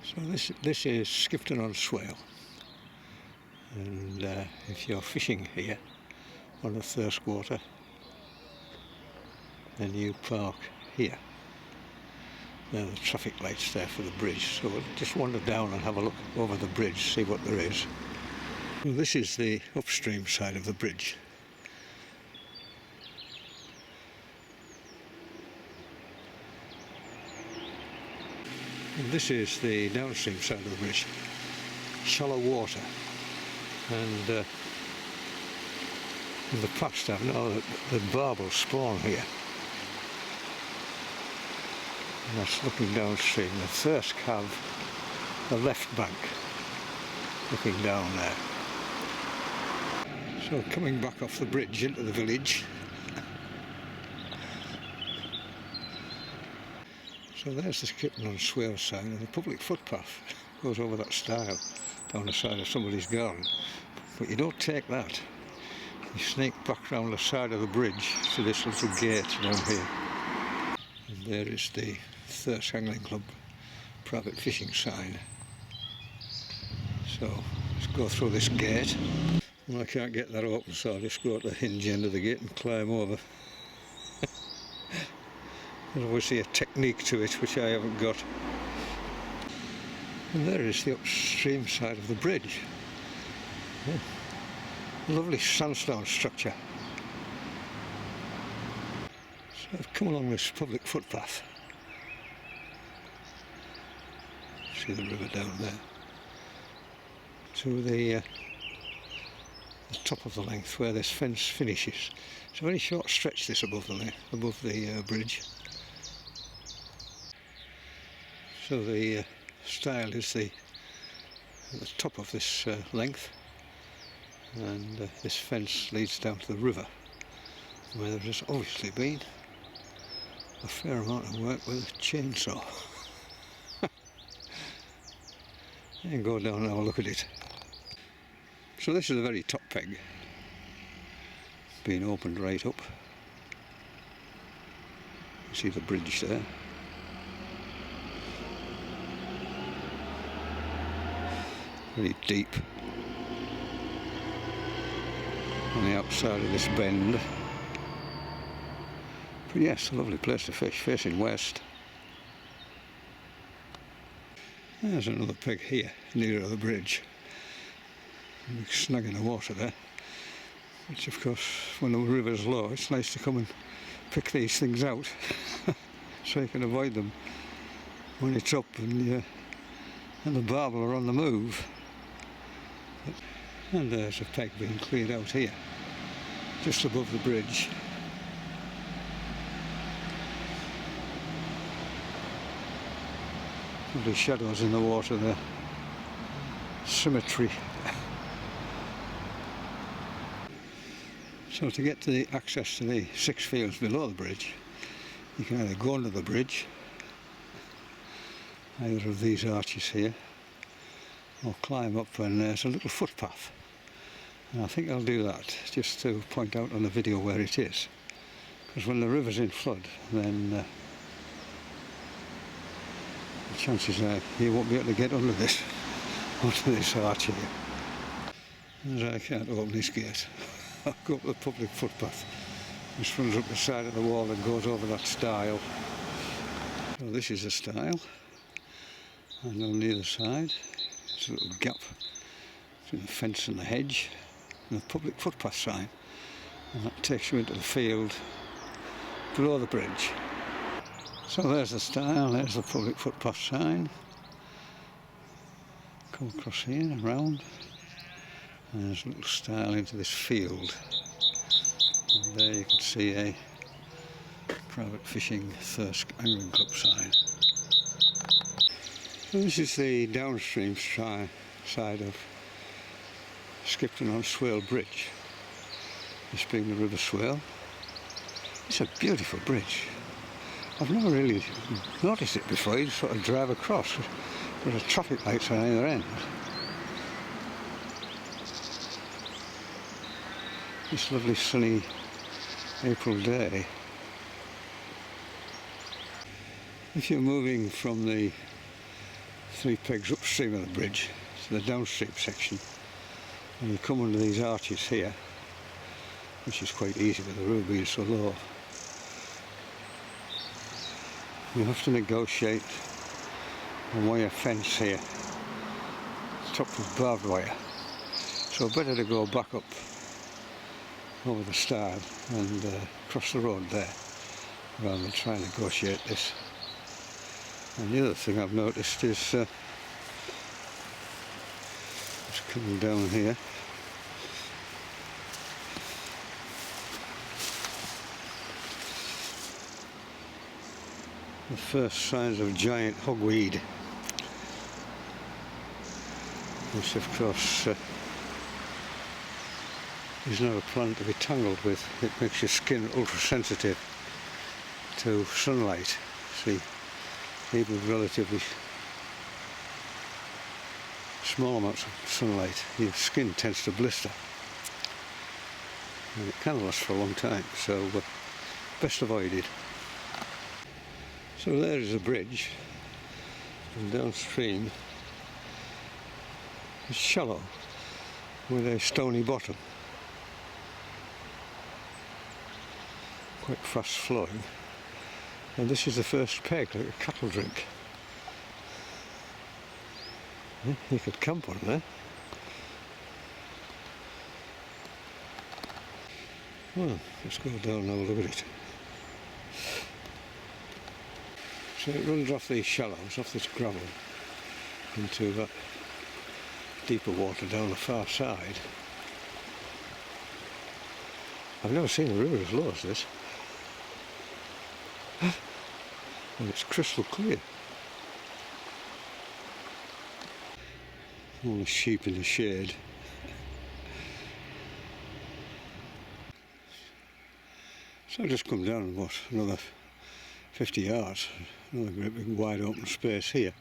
So this is Skipton on Swale, and if you're fishing here on the Thirsk water, then you park here. There are the traffic lights there for the bridge, so we'll just wander down and have a look over the bridge, see what there is. Well, this is the upstream side of the bridge. And this is the downstream side of the bridge. Shallow water, and in the past I've known that the barbel spawn here. And that's looking downstream. The Thirsk have the left bank looking down there. So coming back off the bridge into the village. So there's the Catton on Swale side, and the public footpath goes over that stile down the side of somebody's garden. But you don't take that. You sneak back round the side of the bridge to this little gate down here. And there is the Thirsk Angling Club private fishing sign. So let's go through this gate. Well, I can't get that open, so I'll just go to the hinge end of the gate and climb over. There's obviously a technique to it which I haven't got. And there is the upstream side of the bridge. Oh, lovely sandstone structure. So I've come along this public footpath. See the river down there. To the top of the length where this fence finishes. It's a very short stretch, this above the bridge. So the stile is at the top of this length, and this fence leads down to the river, where there has obviously been a fair amount of work with a chainsaw. And go down and have a look at it. So this is the very top peg, being opened right up. You see the bridge there. Very deep on the outside of this bend. But yes, a lovely place to fish, facing west. There's another peg here, nearer the bridge. Big snag in the water there. Which of course, when the river's low, it's nice to come and pick these things out. So you can avoid them when it's up and the barbel are on the move. And there's a peg being cleared out here, just above the bridge. Lovely shadows in the water there. Symmetry. So to get to the access to the 6 fields below the bridge, you can either go under the bridge, either of these arches here, or climb up, and there's a little footpath. And I think I'll do that just to point out on the video where it is, because when the river's in flood, then the chances are you won't be able to get under this arch here. As I can't open this gate, I'll go up the public footpath, which runs up the side of the wall and goes over that stile. So this is the stile, and on the other side there's a little gap between the fence and the hedge, and the public footpath sign, and that takes you into the field below the bridge. So there's the stile, there's the public footpath sign. Come across here and round, and there's a little stile into this field, and there you can see a private fishing Thirsk Angling Club sign. So this is the downstream side of Skipton on Swale Bridge, this being the River Swale. It's a beautiful bridge. I've never really noticed it before. You sort of drive across, there are traffic lights on either end. This lovely sunny April day. If you're moving from the 3 pegs upstream of the bridge to the downstream section, and you come under these arches here, which is quite easy with the river being so low. You have to negotiate a wire fence here, topped with barbed wire, so better to go back up over the stard and cross the road there rather than try and negotiate this. And the other thing I've noticed is just coming down here, the first signs of giant hogweed, which of course is not a plant to be tangled with. It makes your skin ultra sensitive to sunlight. See, even with relatively small amounts of sunlight, your skin tends to blister, and it can last for a long time, so best avoided. So there is a bridge, and downstream it's shallow with a stony bottom, quite fast flowing, and this is the first peg, like a cattle drink. You could camp on there. Well, let's go down and have a look at it. So it runs off these shallows, off this gravel, into that deeper water down the far side. I've never seen a river as low as this. And it's crystal clear. All the sheep in the shade. So I've just come down about another 50 yards, another great big wide open space here.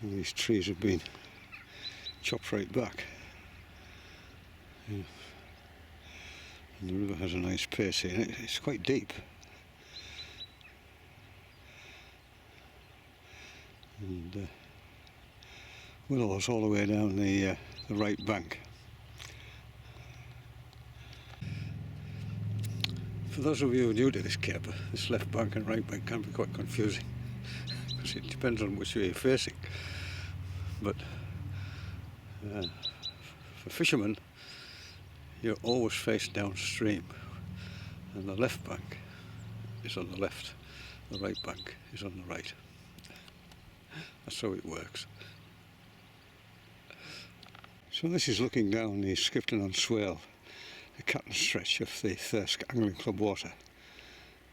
And these trees have been chopped right back. Yeah. And the river has a nice pace here. It's quite deep. And willows all the way down the right bank. For those of you who are new to this cape, this left bank and right bank can be quite confusing because it depends on which way you're facing. But for fishermen, you're always faced downstream, and the left bank is on the left, the right bank is on the right. That's how it works. So this is looking down the Skipton on Swale, the Catton stretch of the Thirsk Angling Club water.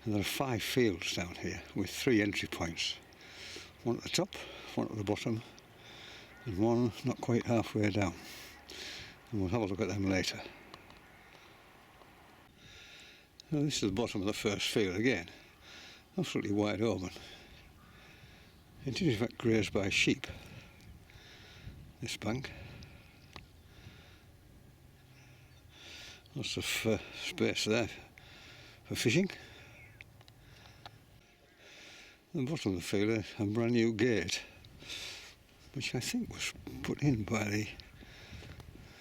And there are 5 fields down here with 3 entry points. One at the top, one at the bottom, and one not quite halfway down. And we'll have a look at them later. Now this is the bottom of the first field again, absolutely wide open. It is in fact grazed by sheep, this bank. Lots of space there for fishing. At the bottom of the field a brand new gate, which I think was put in by the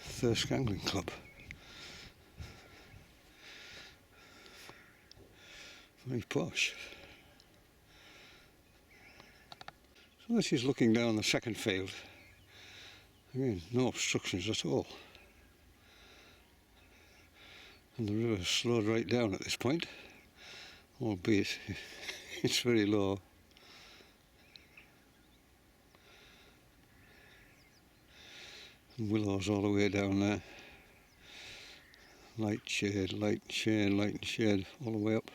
Thirsk Angling Club. Very posh. So this is looking down the second field. Again, no obstructions at all. And the river has slowed right down at this point, albeit it's very low. And willows all the way down there. Light shade, light shade, light and shade, all the way up.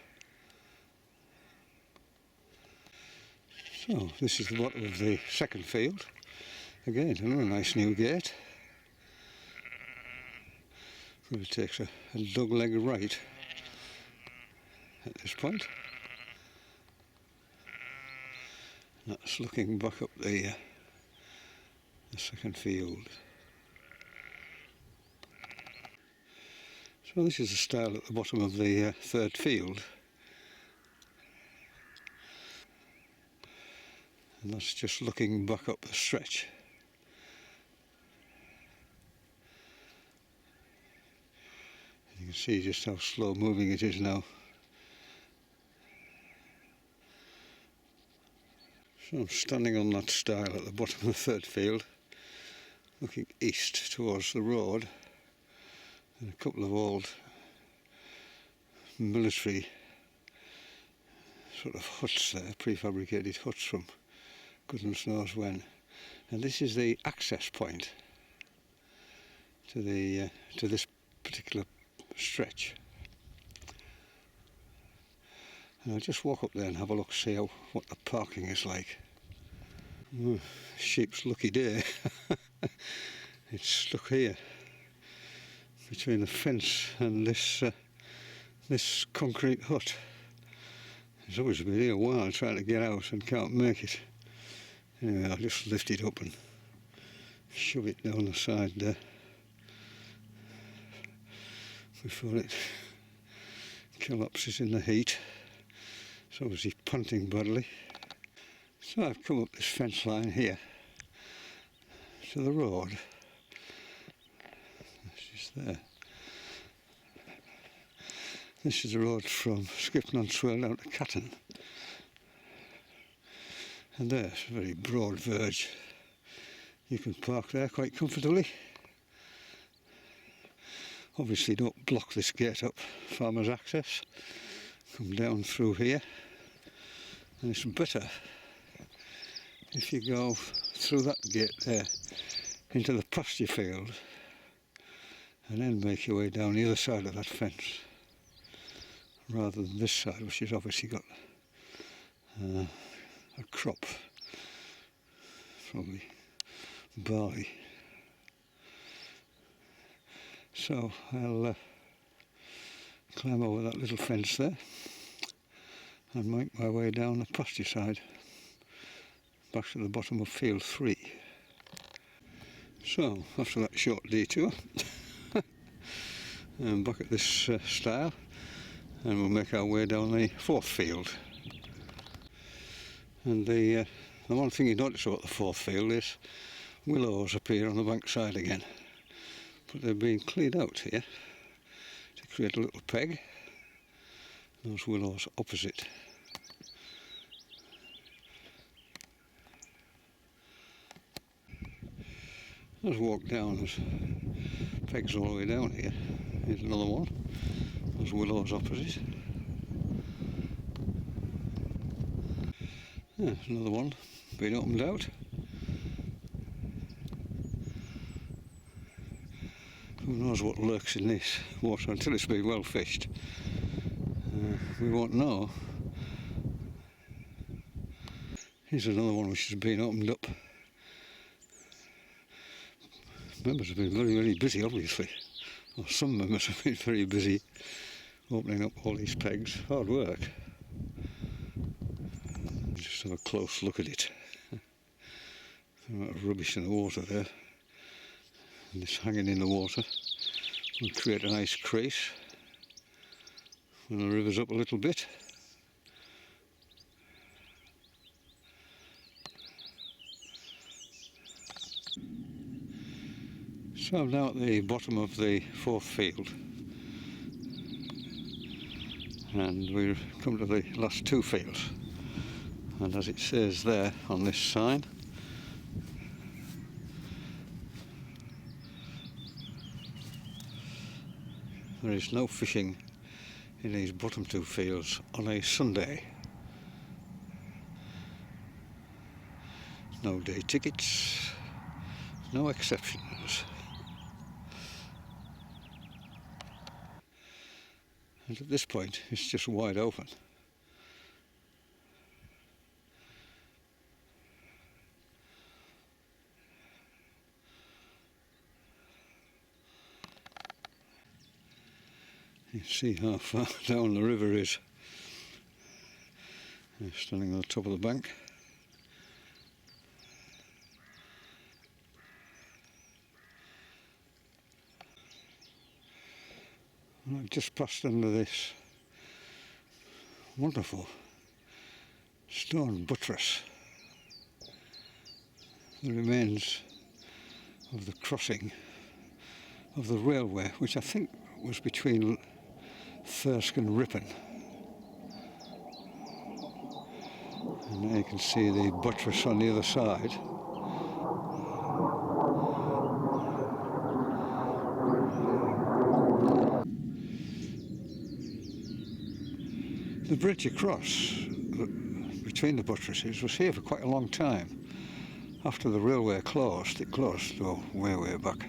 So this is the bottom of the second field. Again, another nice new gate. River takes a dog-leg right at this point. That's looking back up the second field. So this is the stile at the bottom of the third field. And that's just looking back up the stretch. You can see just how slow moving it is now. So I'm standing on that stile at the bottom of the third field, looking east towards the road, and a couple of old military sort of huts there, prefabricated huts from goodness knows when. And this is the access point to this particular stretch. And I'll just walk up there and have a look, see what the parking is like. Oh, sheep's lucky day. It's stuck here between the fence and this concrete hut. It's always been here a while trying to get out and can't make it. Anyway, I'll just lift it up and shove it down the side there before it collapses in the heat. It's obviously punting badly. So I've come up this fence line here to the road. It's just there. This is the road from Skipton on Swale down to Catton. And there's a very broad verge. You can park there quite comfortably. Obviously don't block this gate up, farmers access. Come down through here. And it's better if you go through that gate there into the pasture field and then make your way down the other side of that fence rather than this side, which has obviously got a crop, probably barley. So I'll climb over that little fence there and make my way down the pasture side back to the bottom of field 3. So after that short detour I'm back at this stile, and we'll make our way down the 4th field. And the one thing you notice about the 4th field is willows appear on the bank side again, but they're being cleared out here to create a little peg. Those willows opposite. Let's walk down. There's pegs all the way down here. Here's another one. Those willows opposite. Yeah, another one being opened out. Who knows what lurks in this water until it's been well fished. We won't know. Here's another one which has been opened up. Members have been very, very busy, obviously. Or some members have been very busy opening up all these pegs. Hard work. Just have a close look at it. A lot of rubbish in the water there. And this hanging in the water will create a nice crease when the river's up a little bit. So I'm now at the bottom of the 4th field, and we've come to the last 2 fields, and as it says there on this sign, there is no fishing in these bottom 2 fields on a Sunday. No day tickets, no exceptions. And at this point it's just wide open. You can see how far down the river is. I'm standing on the top of the bank. And I've just passed under this wonderful stone buttress. the remains of the crossing of the railway, which I think was between Thirsk and Ripon. And there you can see the buttress on the other side. The bridge across between the buttresses was here for quite a long time. After the railway closed, it closed way back.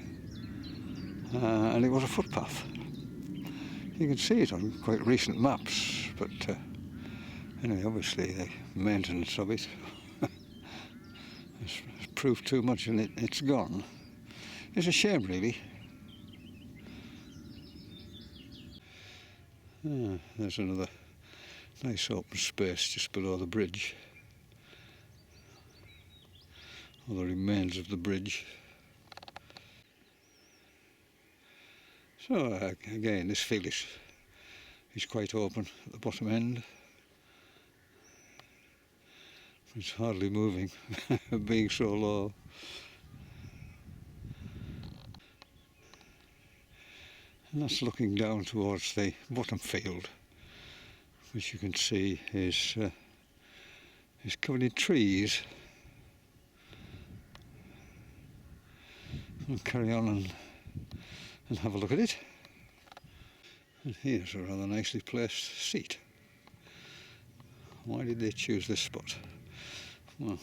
And it was a footpath. You can see it on quite recent maps, but anyway, obviously the maintenance of it has proved too much and it's gone. It's a shame, really. There's another nice open space just below the bridge, or the remains of the bridge. So again, this field is quite open at the bottom end. It's hardly moving, being so low. And that's looking down towards the bottom field, which you can see is covered in trees. I'll carry on and have a look at it. And here's a rather nicely placed seat. Why did they choose this spot? Well,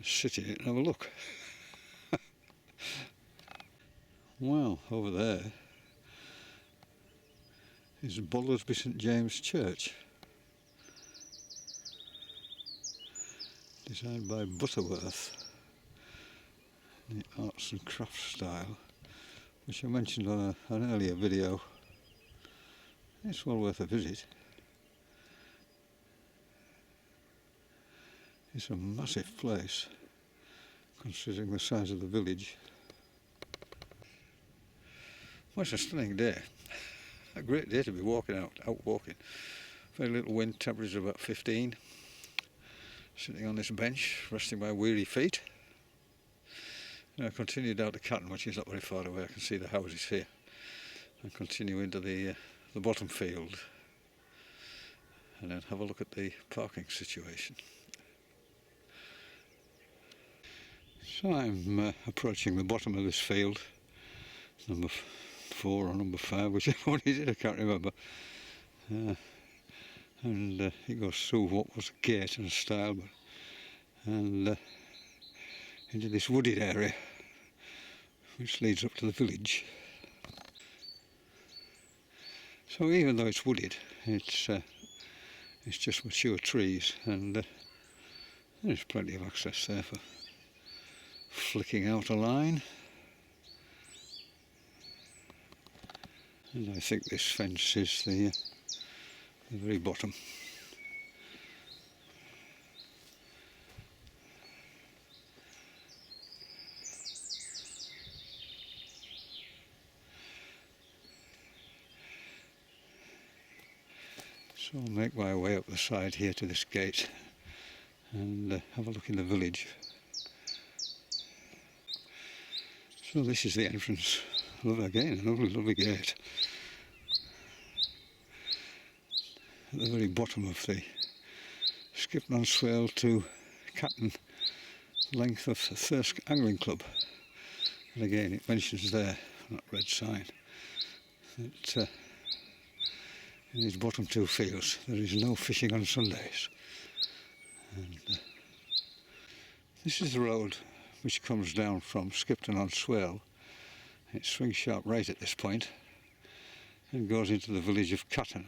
sit in it and have a look. Well, over there is Boldersby St James Church, designed by Butterworth in the arts and crafts style, which I mentioned on an earlier video. It's well worth a visit. It's a massive place, considering the size of the village. Well, it's a stunning day. A great day to be out walking. Very little wind, temperature about 15. Sitting on this bench, resting my weary feet. And I continue down to Catton, which is not very far away. I can see the houses here. And continue into the bottom field. And then have a look at the parking situation. So I'm approaching the bottom of this field. Number 4 or number 5, whichever one is it, I can't remember. And it goes through what was a gate and a stile, and into this wooded area, which leads up to the village. So even though it's wooded, it's just mature trees, and there's plenty of access there for flicking out a line. And I think this fence is the very bottom. So I'll make my way up the side here to this gate and have a look in the village. So this is the entrance. Again, another lovely gate. At the very bottom of the Skipton on Swale to Catton length of the Thirsk Angling Club. And again, it mentions there, that red sign, that in these bottom 2 fields there is no fishing on Sundays. And this is the road which comes down from Skipton on Swale. It swings sharp right at this point and goes into the village of Catton.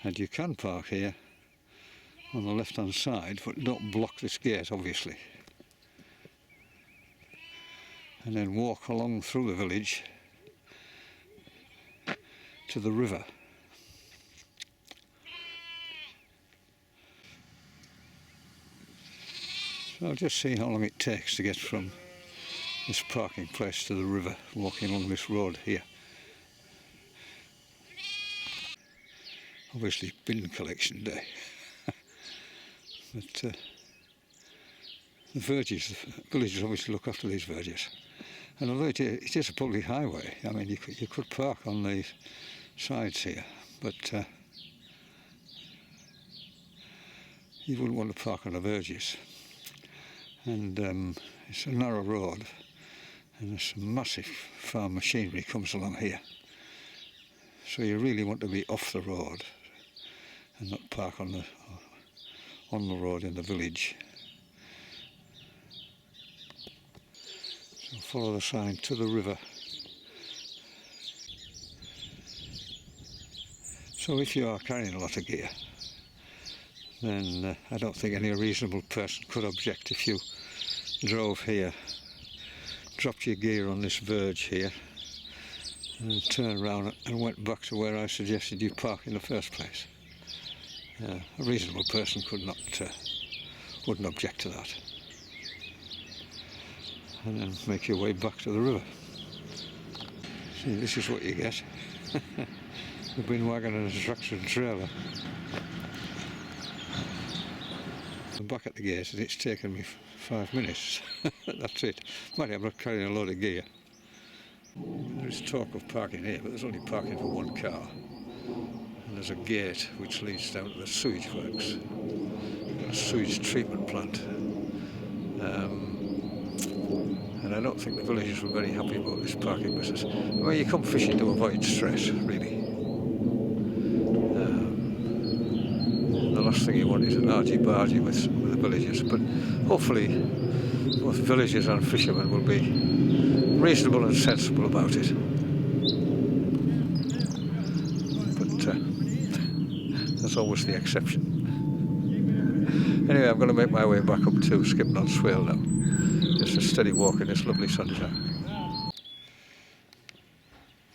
And you can park here on the left hand side, but don't block this gate, obviously. And then walk along through the village to the river. So I'll just see how long it takes to get from this parking place to the river, walking along this road here. Obviously bin collection day. But the verges, the villagers obviously look after these verges. And although it is a public highway, I mean, you could park on these sides here, but you wouldn't want to park on the verges. And it's a narrow road, and there's some massive farm machinery comes along here. So you really want to be off the road and not park on the road in the village. So follow the sign to the river. So if you are carrying a lot of gear, then I don't think any reasonable person could object if you drove here, dropped your gear on this verge here, and turned around and went back to where I suggested you park in the first place. A reasonable person wouldn't object to that. And then make your way back to the river. See, this is what you get. The bin wagon and a tractor and trailer. I'm back at the gate and it's taken me 5 minutes. That's it. Mind you, I'm not carrying a load of gear. There's talk of parking here, but there's only parking for one car. And there's a gate which leads down to the sewage works, a sewage treatment plant. And I don't think the villagers were very happy about this parking business. Well, you come fishing to avoid stress, really. The last thing you want is an argy-bargy with the villagers, but hopefully both villagers and fishermen will be reasonable and sensible about it. But that's always the exception. Anyway, I'm going to make my way back up to Skipton on Swale now. Just a steady walk in this lovely sunshine.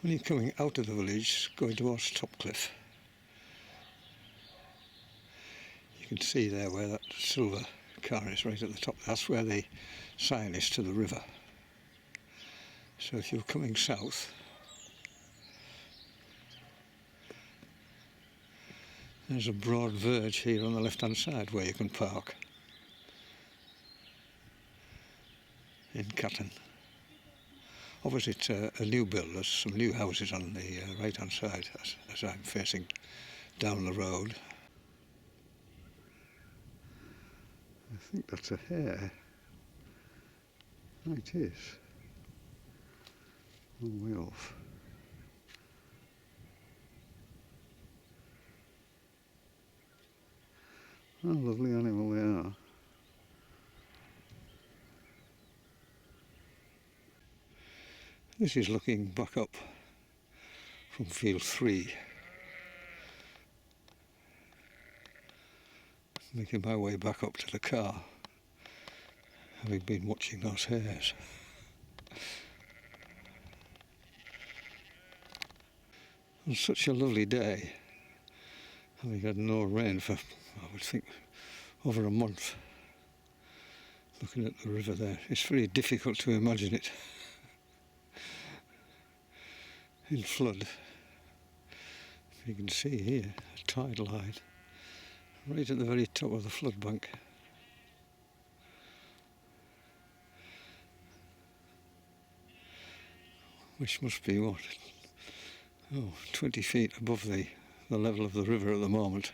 When you're coming out of the village, going towards Topcliffe, you can see there where that silver car is right at the top. That's where the sign is to the river. So if you're coming south, there's a broad verge here on the left-hand side where you can park in Catton. Obviously it's a new build, there's some new houses on the right-hand side as I'm facing down the road. I think that's a hare. Oh, it is. Oh, way off. What a lovely animal they are. This is looking back up from field 3. Making my way back up to the car, having been watching those hares. It was such a lovely day, having had no rain for, I would think, over a month. Looking at the river there, it's very difficult to imagine it in flood. You can see here a tide line right at the very top of the flood bank. Which must be what? 20 feet above the level of the river at the moment.